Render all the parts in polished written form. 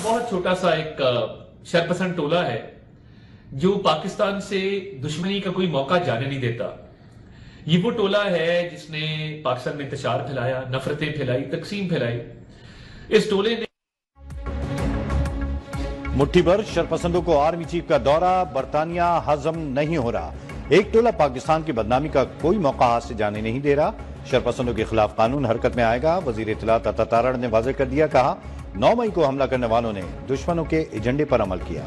बहुत छोटा सा एक शरपसंद टोला है जो पाकिस्तान से दुश्मनी का कोई मौका जाने नहीं देता। ये वो टोला है जिसने पाकिस्तान में इंतशार फैलाया, नफरतें फैलाई, तकसीम फैलाई। इस टोले ने मुट्ठी भर शरपसंदों को आर्मी चीफ का दौरा, बरतानिया हजम नहीं हो रहा। एक टोला पाकिस्तान की बदनामी का कोई मौका हाथ से जाने नहीं दे रहा। शरपसंदों के खिलाफ कानून हरकत में आएगा। वजीर इत्तलात अता तारड़ ने वाज़ेह कर दिया, कहा 9 मई को हमला करने वालों ने दुश्मनों के एजेंडे पर अमल किया।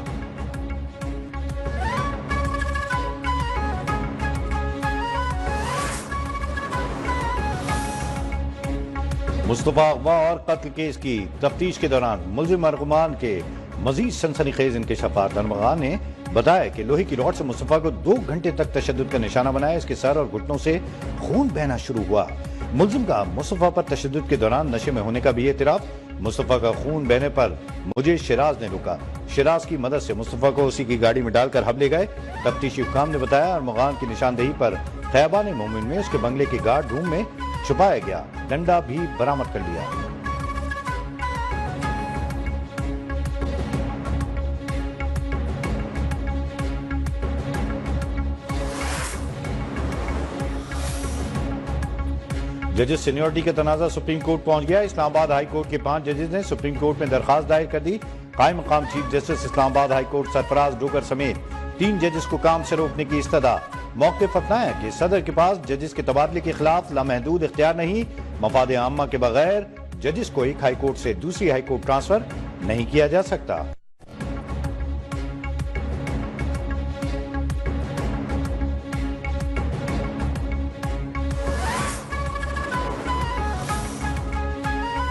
मुस्तफा अगवा और कत्ल केस की तफ्तीश के दौरान मुलजिम मरगुमान के मजीद सनसनीखेज इंकशाफात। अरमगान ने बताया कि लोहे की रॉड से मुस्तफा को 2 घंटे तक तशद्दुद का निशाना बनाया। इसके सर और घुटनों से खून बहना शुरू हुआ। मुलजिम का मुस्तफा पर तशद्दुद के दौरान नशे में होने का भी एतराफ। मुस्तफा का खून बहने पर मुझे शिराज ने रोका। शिराज की मदद से मुस्तफा को उसी की गाड़ी में डालकर हब ले गए। तफ्तीशी हुकाम ने बताया, अरमगान की निशानदेही पर खैबान मोमिन में उसके बंगले के गार्ड रूम में छुपाया गया डंडा भी बरामद कर लिया। जजेस सीनियरिटी का तनाजा सुप्रीम कोर्ट पहुंच गया। इस्लामाबाद हाई कोर्ट के 5 जजेस ने सुप्रीम कोर्ट में दरखास्त दायर कर दी। कायम मकाम chief justice Islamabad high court Sarfaraz Dogar समेत 3 जजेस को काम से रोकने की इस्तदा। मौक़िफ़ अपनाया कि सदर के पास जजेस के तबादले के खिलाफ लामहदूद इख्तियार नहीं। मफाद आम्मा के बगैर जजेस को एक हाई कोर्ट से दूसरी हाई कोर्ट ट्रांसफर नहीं किया जा सकता।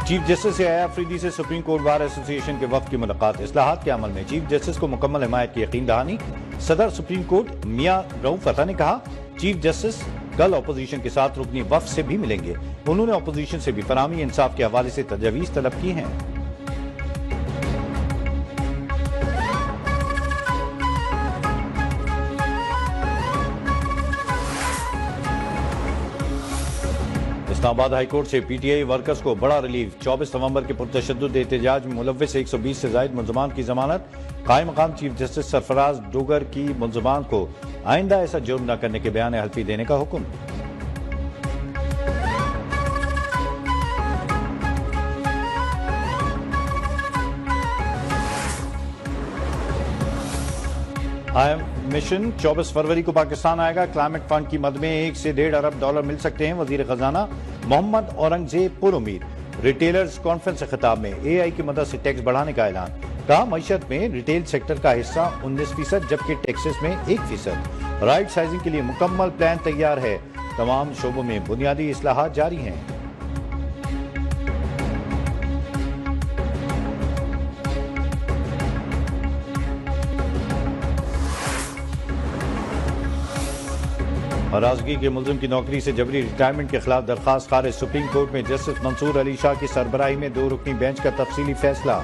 चीफ जस्टिस याह्या अफरीदी से सुप्रीम कोर्ट बार एसोसिएशन के वफ्द की मुलाकात। इस्लाहात के अमल में चीफ जस्टिस को मुकम्मल हिमायत की यकीन दहानी। सदर सुप्रीम कोर्ट मियां रऊफ अता ने कहा, चीफ जस्टिस कल अपोजिशन के साथ रुकनी वफ्द से भी मिलेंगे। उन्होंने अपोजिशन से भी फराहमी इंसाफ के हवाले से तजवीज़ तलब की हैं। इस्लामाबाद हाईकोर्ट से पीटीआई वर्कर्स को बड़ा रिलीफ। 24 नवंबर के पुरतशद्दुद एहतजाज में मुलव्विस 120 से जायद मुलजमान की जमानत। कायम मकाम चीफ जस्टिस सरफराज डोगर की मुलजमान को आइंदा ऐसा जुर्म न करने के बयान हल्फी देने का हुक्म। IM मिशन 24 फरवरी को पाकिस्तान आएगा। क्लाइमेट फंड की मद में $1 से $1.5 अरब मिल सकते हैं। वजीर खजाना मोहम्मद औरंगजेब पुरुमीर। रिटेलर्स कॉन्फ्रेंस से खिताब में AI की मदद से टैक्स बढ़ाने का ऐलान। कहा, मईशत में रिटेल सेक्टर का हिस्सा 19% जबकि टैक्सेस में 1%। राइट साइजिंग के लिए मुकम्मल प्लान तैयार है। तमाम शोबों में बुनियादी इस्लाहात जारी हैं। नाराजगी के मुलजिम की नौकरी से जबरी रिटायरमेंट के खिलाफ दरखास्त खारिज। सुप्रीम कोर्ट में जस्टिस मंसूर अली शाह की सरबराही में 2 रुकनी बेंच का तफसीली फैसला।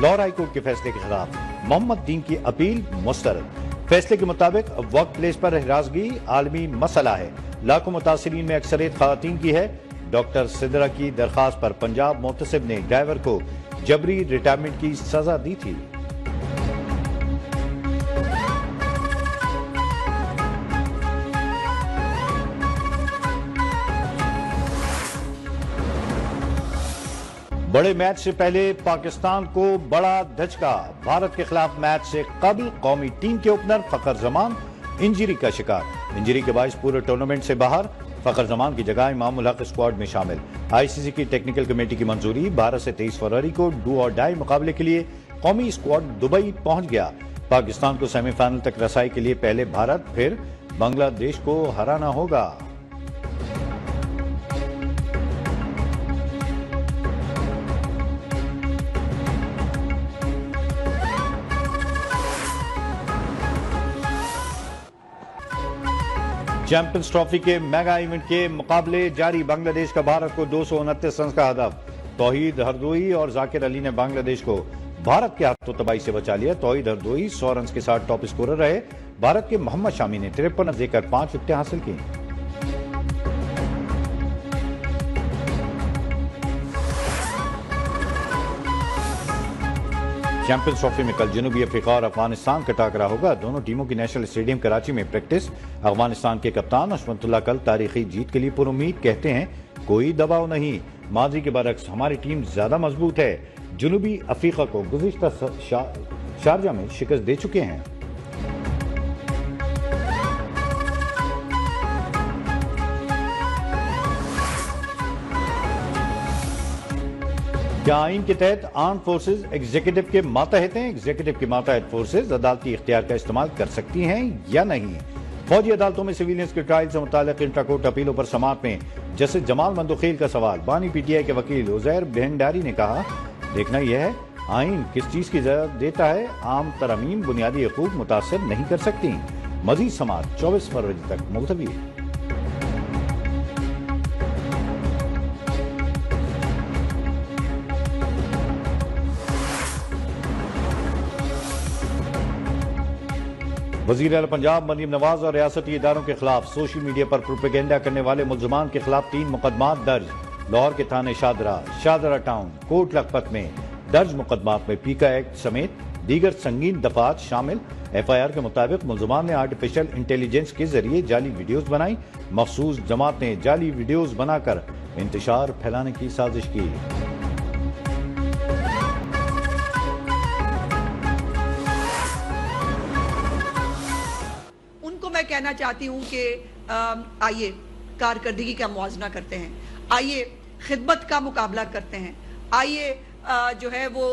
लाहौर हाई कोर्ट के फैसले के खिलाफ मोहम्मद दीन की अपील मुस्तरद। फैसले के मुताबिक वर्क प्लेस पर नाराजगी आलमी मसला है। लाखों मुतासिरीन में अक्सरियत खवातीन की है। डॉक्टर सिद्रा की दरखास्त पर पंजाब मोहतसिब ने ड्राइवर को जबरी रिटायरमेंट की सजा दी थी। बड़े मैच से पहले पाकिस्तान को बड़ा धचका। भारत के खिलाफ मैच से कबल कौमी टीम के ओपनर फखर जमान इंजरी का शिकार। इंजरी के बायस पूरे टूर्नामेंट से बाहर। फखर जमान की जगह इमामुल हक स्क्वाड में शामिल। ICC की टेक्निकल कमेटी की मंजूरी। भारत से 23 फरवरी को डू और डाई मुकाबले के लिए कौमी स्क्वाड दुबई पहुंच गया। पाकिस्तान को सेमीफाइनल तक रसाई के लिए पहले भारत फिर बांग्लादेश को हराना होगा। चैंपियंस ट्रॉफी के मेगा इवेंट के मुकाबले जारी। बांग्लादेश का भारत को 229 रन का हदफ। तौहीद हरदोई और जाकिर अली ने बांग्लादेश को भारत के हाथों तबाही से बचा लिया। तौहीद हरदोई 100 रन के साथ टॉप स्कोरर रहे। भारत के मोहम्मद शामी ने 53 रन देकर 5 विकेटें हासिल की। चैंपियंस ट्रॉफी में कल जनूबी अफ्रीका और अफगानिस्तान का टाकरा होगा। दोनों टीमों की नेशनल स्टेडियम कराची में प्रैक्टिस। अफगानिस्तान के कप्तान अशमतुल्लाह कल तारीखी जीत के लिए पुरुम्मीद, कहते हैं कोई दबाव नहीं, माजी के बरक्स हमारी टीम ज्यादा मजबूत है। जनूबी अफ्रीका को गुज़िश्ता शारजा में शिकस्त दे चुके हैं। क्या आइन के तहत आर्म फोर्सेज एग्जीक्यूटिव के मातहत हैं? एग्जीक्यूटिव के मातहत फोर्सेज अदालती इख्तियार का इस्तेमाल कर सकती हैं या नहीं? फौजी अदालतों में सिविलियंस के ट्रायल से मुतालिक इंट्राकोर्ट अपीलों पर समाअत में जस्टिस जमाल मंदोखेल का सवाल। बानी पीटीआई के वकील उजैर बहनडारी ने कहा, देखना यह है आइन किस चीज की इजाजत देता है, आम तरमीम बुनियादी हकूक मुतासर नहीं कर सकती। मजीद समाअत 24 फरवरी तक मुलतवी। वजीर आला पंजाब मरीम नवाज और रियासती इदारों के खिलाफ सोशल मीडिया पर प्रोपेगेंडा करने वाले मुलजमान के खिलाफ 3 मुकदमात दर्ज। लाहौर के थाने शादरा टाउन, कोट लखपत में दर्ज मुकदमात में पीका एक्ट समेत दीगर संगीन दफात शामिल। एफआईआर के मुताबिक मुलजमान ने आर्टिफिशियल इंटेलिजेंस के जरिए जाली वीडियोज बनाई। मखसूस जमात ने जाली वीडियोज बनाकर इंतशार फैलाने की साजिश की। मैं कहना चाहती हूं कि आइए कारकर्दगी का मुआवजा करते हैं, आइए खिदमत का मुकाबला करते हैं, आइए जो है वो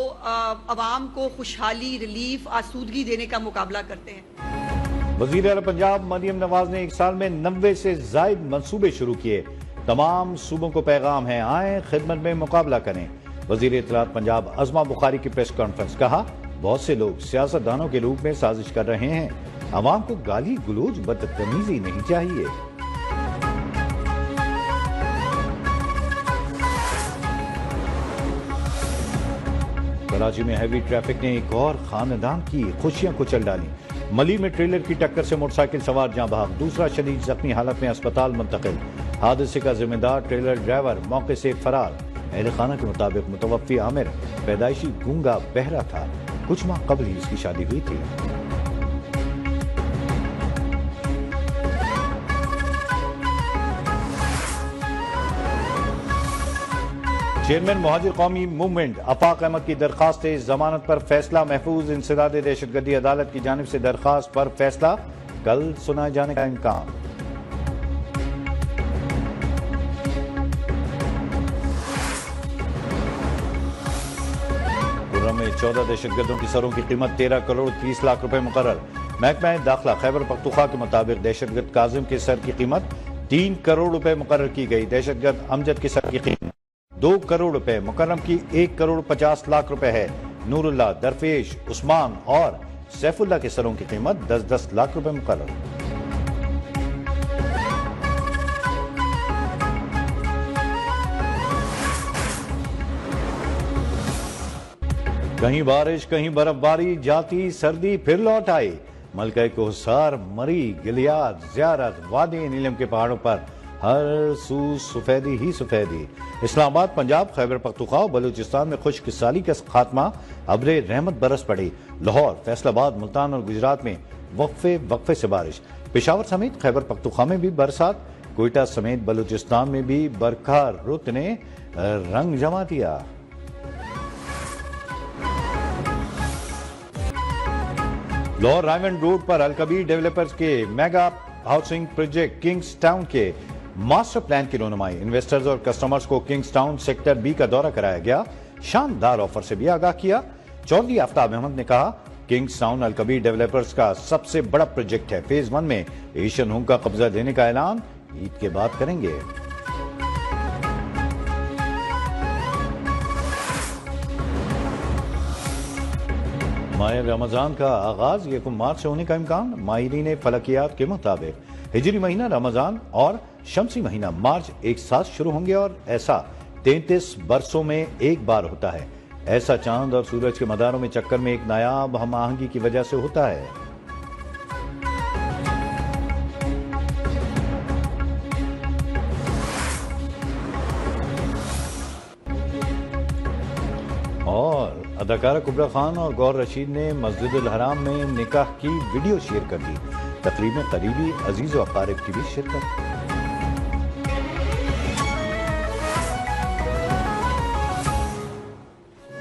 अवाम को खुशहाली, रिलीफ, आसूदगी देने का मुकाबला करते हैं। वजीर आला पंजाब मरीम नवाज ने 1 साल में 90 से जायद मंसूबे शुरू किए। तमाम सूबों को पैगाम है, आए खिदमत में मुकाबला करें। वजीर इत्तलात पंजाब अज़मा बुखारी की प्रेस कॉन्फ्रेंस, कहा बहुत से लोग सियासतदानों के रूप में साजिश कर रहे हैं, अवाम को गाली गुलोज बदतमीजी नहीं चाहिए। कराची में हैवी ट्रैफिक ने एक और खानदान की खुशियां कुचल डाली। मली में ट्रेलर की टक्कर से मोटरसाइकिल सवार जाँ बहक, दूसरा शदीद जख्मी हालत में अस्पताल मुंतकिल। हादसे का जिम्मेदार ट्रेलर ड्राइवर मौके से फरार। अहल खाना के मुताबिक मुतवफ़्फ़ी आमिर पैदाइशी गूंगा बहरा था, कुछ माह कबल ही इसकी शादी हुई थी। चेयरमैन मुहाजिर कौमी मूवमेंट आफाक अहमद की दरखास्त जमानत पर फैसला महफूज। इंसदाद दहशतगर्दी अदालत की जानिब से दरखास्त पर फैसला कल सुनाए जाने का इम्कान। खुर्रम में 14 दहशतगर्दों की सरों की कीमत 13 करोड़ 30 लाख रुपए मुकर्रर। महकमा दाखिला खैबर पख्तूनख्वा के मुताबिक दहशतगर्द काजिम के सर की कीमत 3 करोड़ रुपए मुकर्रर की गई। दहशतगर्द अमजद के सर की कीमत 2 करोड़ रुपए, मुकर्रम की 1 करोड़ 50 लाख रुपए है। नूरुल्लाह, दरफेश, उस्मान और सैफुल्लाह के सरों की कीमत 10-10 लाख रुपए मुकर्रर। कहीं बारिश कहीं बर्फबारी, जाती सर्दी फिर लौट आई। मलका कोहसार, मरी, गिलियाद, ज़ियारत, वादी नीलम के पहाड़ों पर हर सू सफेदी ही सफेदी। इस्लामाबाद, पंजाब, खैबर पख्तूनख्वा और बलूचिस्तान में खुश्क साली का खात्मा, अब्रे रहमत बरस पड़ी। लाहौर, फैसलाबाद, मुल्तान और गुजरात में वक्फे से बारिश। पेशावर समेत खैबर पख्तूनख्वा में भी बरसात। कोयटा समेत बलूचिस्तान में भी बरखा रुत ने रंग जमा दिया। लाहौर रायमंड रोड पर अलकबीर डेवलपर्स के mega housing project Kings town के मास्टर प्लान की रोनुमाई। इन्वेस्टर्स और कस्टमर्स को किंग्स टाउन सेक्टर बी का दौरा कराया गया। शानदार ऑफर से भी आगाह किया। चौधरी आफ्ताब अहमद ने कहा, किंग्स टाउन अलकबीर डेवलपर्स का सबसे बड़ा प्रोजेक्ट है। फेज 1 में एशियन होम का कब्जा देने का ऐलान ईद के बाद करेंगे। माह रमजान का आगाज 1 मार्च से होने का इम्कान। माहिरीन फलकियात के मुताबिक हिजरी महीना रमजान और शमसी महीना मार्च एक साथ शुरू होंगे और ऐसा 33 बरसों में एक बार होता है। ऐसा चांद और सूरज के मदारों में चक्कर में एक नायाब हम आहंगी की वजह से होता है। और अदाकारा कुबरा खान और गौर रशीद ने मस्जिद अल हराम में निकाह की वीडियो शेयर कर दी। तकरीब में करीबी अजीज व अकारिब की भी शिरकत।